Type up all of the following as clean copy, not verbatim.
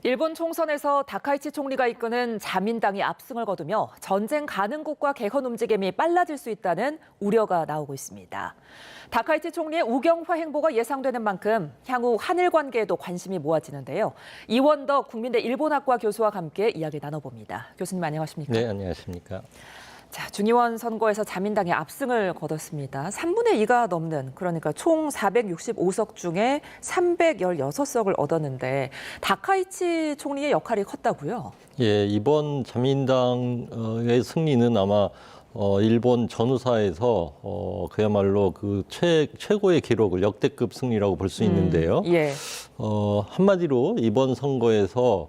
일본 총선에서 다카이치 총리가 이끄는 자민당이 압승을 거두며 전쟁 가능국과 개헌 움직임이 빨라질 수 있다는 우려가 나오고 있습니다. 다카이치 총리의 우경화 행보가 예상되는 만큼 향후 한일 관계에도 관심이 모아지는데요. 이원덕 국민대 일본학과 교수와 함께 이야기 나눠봅니다. 교수님 안녕하십니까? 네, 안녕하십니까? 자, 준의원 선거에서 자민당이 압승을 거뒀습니다. 3분의 2가 넘는, 그러니까 총 465석 중에 316석을 얻었는데 다카이치 총리의 역할이 컸다고요? 예, 이번 자민당의 승리는 아마 일본 전후사에서 그야말로 그 최고의 기록을 역대급 승리라고 볼 수 있는데요. 예. 한마디로 이번 선거에서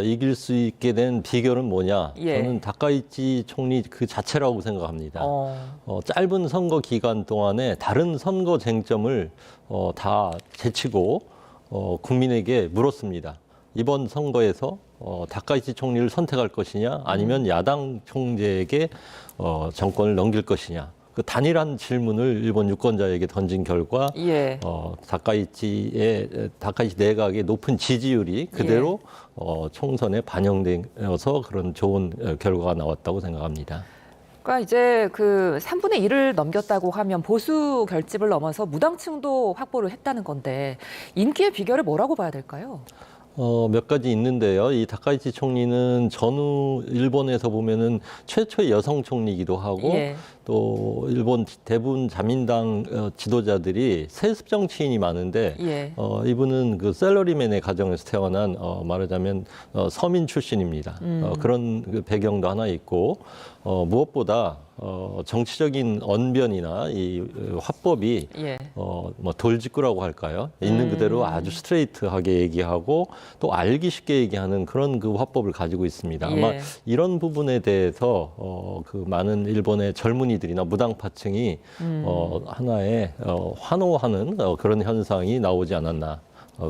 이길 수 있게 된 비결은 뭐냐? 예. 저는 다카이치 총리 그 자체라고 생각합니다. 짧은 선거 기간 동안에 다른 선거 쟁점을 다 제치고 국민에게 물었습니다. 이번 선거에서 다카이치 총리를 선택할 것이냐, 아니면 야당 총재에게 정권을 넘길 것이냐. 그 단일한 질문을 일본 유권자에게 던진 결과 예. 다카이치 내각의 높은 지지율이 그대로 총선에 반영되어서 그런 좋은 결과가 나왔다고 생각합니다. 그러니까 이제 그 3분의 1을 넘겼다고 하면 보수 결집을 넘어서 무당층도 확보를 했다는 건데 인기의 비결을 뭐라고 봐야 될까요? 몇 가지 있는데요. 이 다카이치 총리는 전후 일본에서 보면은 최초의 여성 총리이기도 하고 예. 또 일본 대부분 자민당 지도자들이 세습 정치인이 많은데 예. 이분은 그 셀러리맨의 가정에서 태어난 말하자면 서민 출신입니다. 그런 그 배경도 하나 있고 무엇보다 정치적인 언변이나 이 화법이 예. 뭐 돌직구라고 할까요? 있는 그대로 아주 스트레이트하게 얘기하고 또 알기 쉽게 얘기하는 그런 그 화법을 가지고 있습니다. 아마 예. 이런 부분에 대해서 그 많은 일본의 젊은이들이나 무당파층이 하나의 환호하는 그런 현상이 나오지 않았나.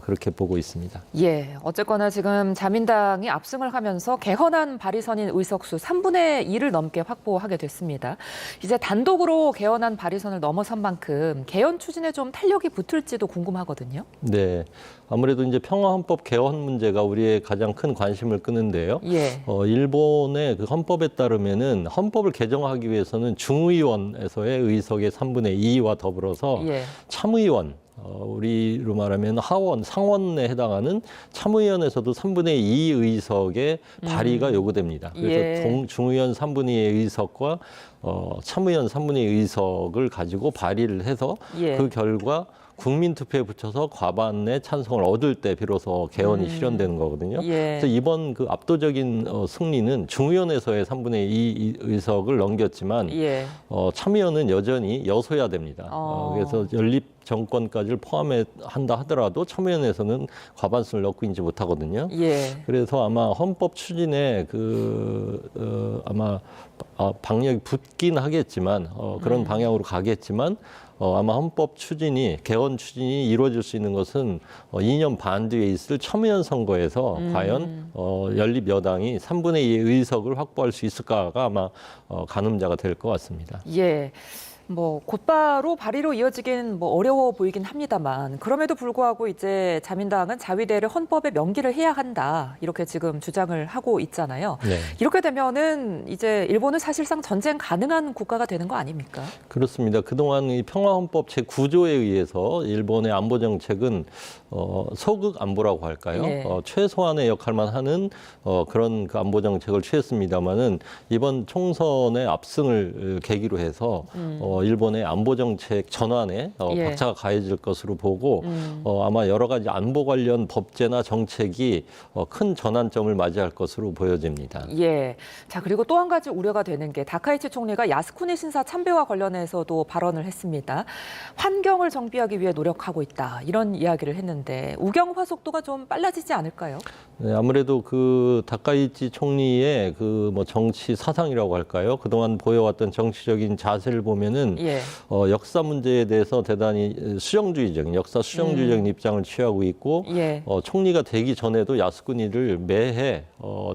그렇게 보고 있습니다. 예, 어쨌거나 지금 자민당이 압승을 하면서 개헌안 발의선인 의석수 3분의 2를 넘게 확보하게 됐습니다. 이제 단독으로 개헌안 발의선을 넘어선 만큼 개헌 추진에 좀 탄력이 붙을지도 궁금하거든요. 네, 아무래도 이제 평화헌법 개헌 문제가 우리의 가장 큰 관심을 끄는데요. 예. 일본의 그 헌법에 따르면은 헌법을 개정하기 위해서는 중의원에서의 의석의 3분의 2와 더불어서 예. 참의원 우리로 말하면 하원, 상원에 해당하는 참의원에서도 3분의 2 의석의 발의가 요구됩니다. 그래서 예. 중의원 3분의 2의 의석과 참의원 3분의 2 의석을 가지고 발의를 해서 예. 그 결과 국민투표에 붙여서 과반의 찬성을 얻을 때 비로소 개헌이 실현되는 거거든요. 예. 그래서 이번 그 압도적인 승리는 중의원에서의 3분의 2 의석을 넘겼지만 예. 참의원은 여전히 여소야됩니다. 그래서 연립 정권까지를 포함한다 하더라도 참의원에서는 과반수를 넣고 있지 못하거든요. 예. 그래서 아마 헌법 추진에 아마 방역이 붙긴 하겠지만 그런 방향으로 가겠지만 아마 헌법 추진이 개헌 추진이 이루어질 수 있는 것은 2년 반 뒤에 있을 참의원 선거에서 과연 연립 여당이 3분의 2의 의석을 확보할 수 있을까가 아마 가늠자가 될 것 같습니다. 예. 뭐 곧바로 발의로 이어지긴 뭐 어려워 보이긴 합니다만 그럼에도 불구하고 이제 자민당은 자위대를 헌법에 명기를 해야 한다 이렇게 지금 주장을 하고 있잖아요. 네. 이렇게 되면은 이제 일본은 사실상 전쟁 가능한 국가가 되는 거 아닙니까? 그렇습니다. 그동안 이 평화헌법 제9조에 의해서 일본의 안보 정책은 소극 안보라고 할까요? 예. 최소한의 역할만 하는 그런 그 안보 정책을 취했습니다마는 이번 총선의 압승을 계기로 해서 일본의 안보 정책 전환에 예. 박차가 가해질 것으로 보고 아마 여러 가지 안보 관련 법제나 정책이 큰 전환점을 맞이할 것으로 보여집니다. 예. 자, 그리고 또 한 가지 우려가 되는 게 다카이치 총리가 야스쿠니 신사 참배와 관련해서도 발언을 했습니다. 환경을 정비하기 위해 노력하고 있다. 이런 이야기를 했는데 우경화 속도가 좀 빨라지지 않을까요? 네, 아무래도 그 다카이치 총리의 그 뭐 정치 사상이라고 할까요? 그동안 보여왔던 정치적인 자세를 보면은 예. 역사 문제에 대해서 대단히 역사 수정주의적인 입장을 취하고 있고 예. 총리가 되기 전에도 야스쿠니를 매해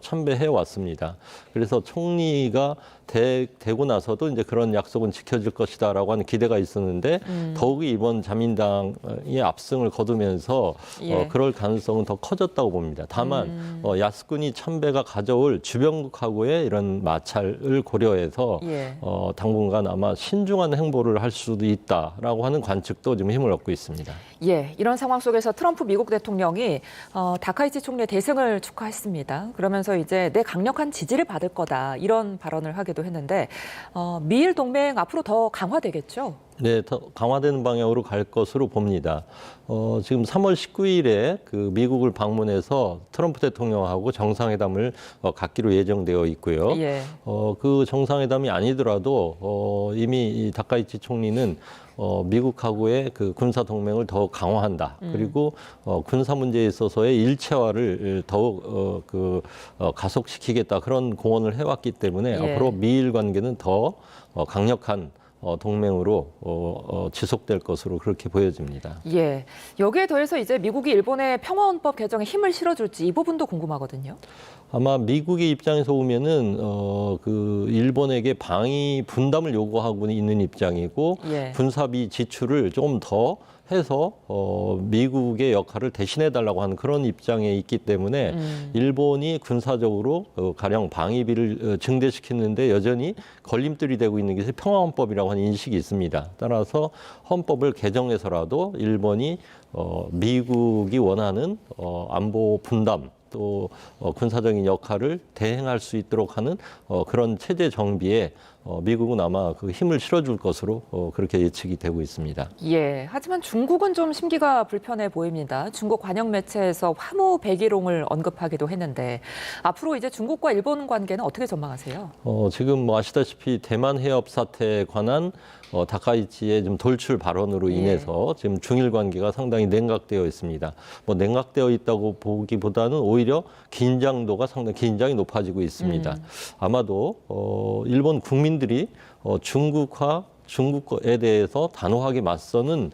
참배해 왔습니다. 그래서 총리가 되고 나서도 이제 그런 약속은 지켜질 것이다라고 하는 기대가 있었는데 더욱이 이번 자민당의 압승을 거두면서 예. 그럴 가능성은 더 커졌다고 봅니다. 다만 합니다만 야스쿠니 참배가 가져올 주변국하고의 이런 마찰을 고려해서 예. 당분간 아마 신중한 행보를 할 수도 있다라고 하는 관측도 좀 힘을 얻고 있습니다. 예, 이런 상황 속에서 트럼프 미국 대통령이 다카이치 총리의 대승을 축하했습니다. 그러면서 이제 내 강력한 지지를 받을 거다 이런 발언을 하기도 했는데 미일 동맹 앞으로 더 강화되겠죠? 네, 더 강화되는 방향으로 갈 것으로 봅니다. 지금 3월 19일에 그 미국을 방문해서 트럼프 대통령하고 정상회담을 갖기로 예정되어 있고요. 예. 그 정상회담이 아니더라도 이미 이 다카이치 총리는 미국하고의 그 군사 동맹을 더욱 강화한다. 그리고 군사 문제에 있어서의 일체화를 더욱 가속시키겠다. 그런 공언을 해왔기 때문에 예. 앞으로 미일 관계는 더 강력한 동맹으로 지속될 것으로 그렇게 보여집니다. 예. 여기에 더해서 이제 미국이 일본의 평화헌법 개정에 힘을 실어줄지 이 부분도 궁금하거든요. 아마 미국의 입장에서 보면은 그 일본에게 방위 분담을 요구하고 있는 입장이고 예. 군사비 지출을 조금 더 해서 미국의 역할을 대신해 달라고 하는 그런 입장에 있기 때문에 일본이 군사적으로 가령 방위비를 증대시키는데 여전히 걸림돌이 되고 있는 것이 평화헌법이라고 하는 인식이 있습니다. 따라서 헌법을 개정해서라도 일본이 미국이 원하는 안보 분담 또 군사적인 역할을 대행할 수 있도록 하는 그런 체제 정비에 미국은 아마 그 힘을 실어줄 것으로 그렇게 예측이 되고 있습니다. 예. 하지만 중국은 좀 심기가 불편해 보입니다. 중국 관영 매체에서 화무 백일홍을 언급하기도 했는데 앞으로 이제 중국과 일본 관계는 어떻게 전망하세요? 지금 뭐 아시다시피 대만 해협 사태에 관한 다카이치의 좀 돌출 발언으로 인해서 지금 중일 관계가 상당히 냉각되어 있습니다. 뭐 냉각되어 있다고 보기보다는 오히려 긴장도가 상당히 긴장이 높아지고 있습니다. 아마도 일본 국민들이 중국에 대해서 단호하게 맞서는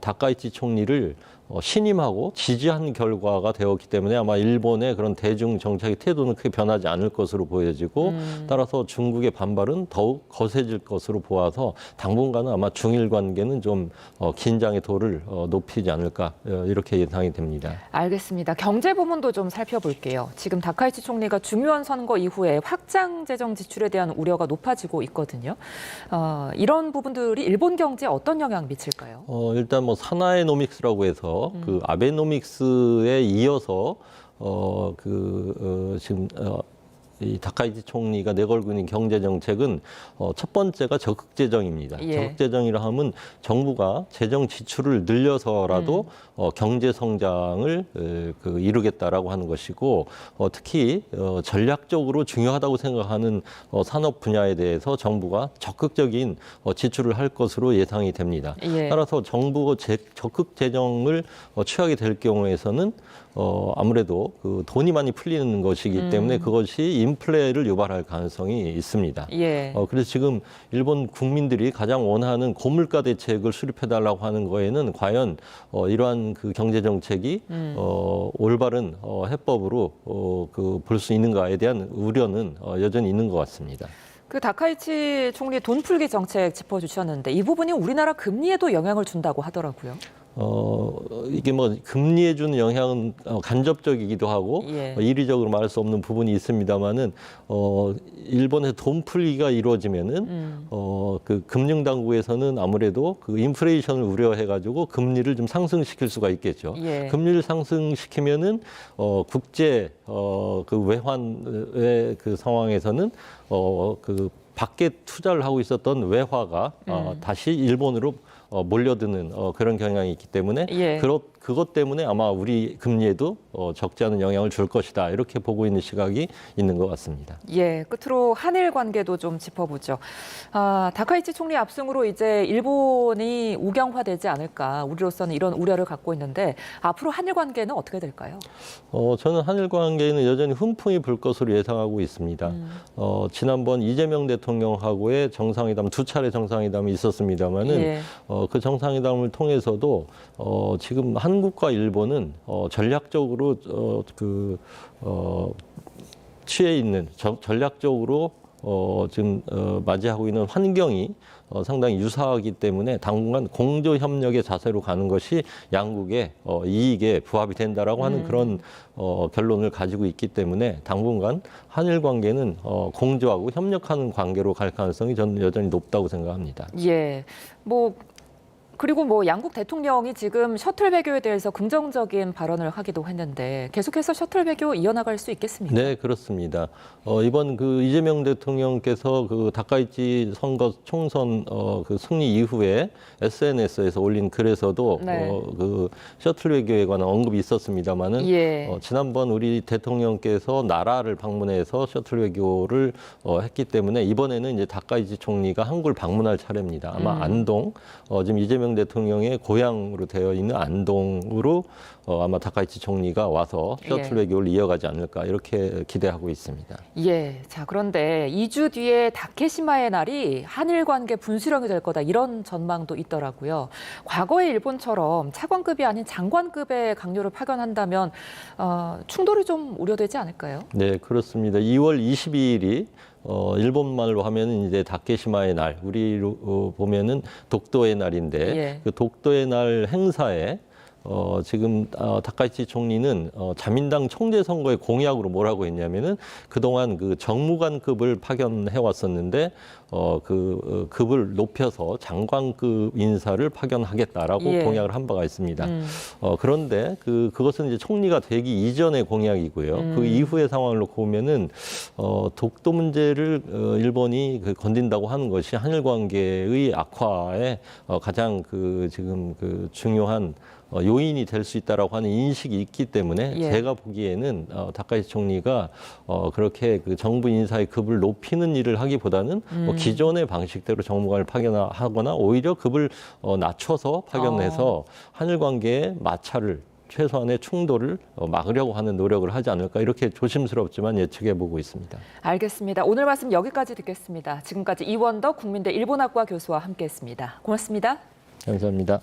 다카이치 총리를 신임하고 지지한 결과가 되었기 때문에 아마 일본의 그런 대중 정책의 태도는 크게 변하지 않을 것으로 보여지고 따라서 중국의 반발은 더욱 거세질 것으로 보아서 당분간은 아마 중일 관계는 좀 긴장의 도를 높이지 않을까 이렇게 예상이 됩니다. 알겠습니다. 경제 부문도 좀 살펴볼게요. 지금 다카이치 총리가 중요한 선거 이후에 확장 재정 지출에 대한 우려가 높아지고 있거든요. 이런 부분들이 일본 경제에 어떤 영향 미칠까요? 일단 뭐 사나에노믹스라고 해서 그 아베노믹스에 이어서 지금 이 다카이치 총리가 내걸고 있는 경제 정책은 첫 번째가 적극 재정입니다. 예. 적극 재정이라 하면 정부가 재정 지출을 늘려서라도 경제 성장을 이루겠다라고 하는 것이고 특히 전략적으로 중요하다고 생각하는 산업 분야에 대해서 정부가 적극적인 지출을 할 것으로 예상이 됩니다. 예. 따라서 정부가 적극 재정을 취하게 될 경우에서는 아무래도 그 돈이 많이 풀리는 것이기 때문에 그것이 인플레를 유발할 가능성이 있습니다. 예. 그래서 지금 일본 국민들이 가장 원하는 고물가 대책을 수립해달라고 하는 거에는 과연 이러한 그 경제 정책이 올바른 해법으로 볼 수 있는가에 대한 우려는 여전히 있는 것 같습니다. 그 다카이치 총리의 돈 풀기 정책 짚어주셨는데 이 부분이 우리나라 금리에도 영향을 준다고 하더라고요. 이게 뭐 금리에 주는 영향은 간접적이기도 하고 예. 이리적으로 말할 수 없는 부분이 있습니다만은 일본에서 돈 풀기가 이루어지면은 그 금융 당국에서는 아무래도 그 인플레이션을 우려해가지고 금리를 좀 상승시킬 수가 있겠죠. 예. 금리를 상승시키면은 국제 그 외환의 그 상황에서는 그 밖에 투자를 하고 있었던 외화가 다시 일본으로 몰려드는 그런 경향이 있기 때문에 예. 그것 때문에 아마 우리 금리에도 적지 않은 영향을 줄 것이다. 이렇게 보고 있는 시각이 있는 것 같습니다. 예, 끝으로 한일 관계도 좀 짚어보죠. 다카이치 총리 압승으로 이제 일본이 우경화되지 않을까 우리로서는 이런 우려를 갖고 있는데 앞으로 한일 관계는 어떻게 될까요? 저는 한일 관계는 여전히 훈풍이 불 것으로 예상하고 있습니다. 지난번 이재명 대통령하고의 정상회담 2차례 정상회담이 있었습니다만은 예. 그 정상회담을 통해서도 지금 한국과 일본은 전략적으로 취해 있는 전략적으로 지금 맞이하고 있는 환경이 상당히 유사하기 때문에 당분간 공조 협력의 자세로 가는 것이 양국의 이익에 부합이 된다라고 하는 그런 결론을 가지고 있기 때문에 당분간 한일 관계는 공조하고 협력하는 관계로 갈 가능성이 저는 여전히 높다고 생각합니다. 예. 그리고 양국 대통령이 지금 셔틀 배교에 대해서 긍정적인 발언을 하기도 했는데 계속해서 셔틀 배교 이어나갈 수 있겠습니까? 네, 그렇습니다. 이번 그 이재명 대통령께서 그 다카이치 선거 총선 그 승리 이후에 SNS에서 올린 글에서도 네. 그 셔틀 외교에 관한 언급이 있었습니다만은 예. 지난번 우리 대통령께서 나라를 방문해서 셔틀 외교를 했기 때문에 이번에는 이제 다카이치 총리가 한국을 방문할 차례입니다. 아마 안동 지금 이재명 대통령의 고향으로 되어 있는 안동으로 아마 다카이치 총리가 와서 셔틀 예. 외교를 이어가지 않을까 이렇게 기대하고 있습니다. 예. 자, 그런데 2주 뒤에 다케시마의 날이 한일 관계 분수령이 될 거다 이런 전망도 있더라고요. 과거의 일본처럼 차관급이 아닌 장관급의 강요를 파견한다면 충돌이 좀 우려되지 않을까요? 네, 그렇습니다. 2월 22일이 일본 말로 하면은 이제 다케시마의 날, 우리로 보면은 독도의 날인데 예. 그 독도의 날 행사에 지금 다카이치 총리는 자민당 총재 선거의 공약으로 뭐라고 했냐면은 그동안 그 정무관급을 파견해 왔었는데 그 급을 높여서 장관급 인사를 파견하겠다라고 예. 공약을 한 바가 있습니다. 그런데 그것은 이제 총리가 되기 이전의 공약이고요. 그 이후의 상황을 놓고 보면은 독도 문제를 일본이 건든다고 하는 것이 한일 관계의 악화에 가장 지금 중요한 요인이 될 수 있다라고 하는 인식이 있기 때문에 예. 제가 보기에는 다카이치 총리가 그렇게 그 정부 인사의 급을 높이는 일을 하기보다는 기존의 방식대로 정무관을 파견하거나 오히려 급을 낮춰서 파견해서 한일 관계의 마찰을 최소한의 충돌을 막으려고 하는 노력을 하지 않을까 이렇게 조심스럽지만 예측해 보고 있습니다. 알겠습니다. 오늘 말씀 여기까지 듣겠습니다. 지금까지 이원덕 국민대 일본학과 교수와 함께했습니다. 고맙습니다. 감사합니다.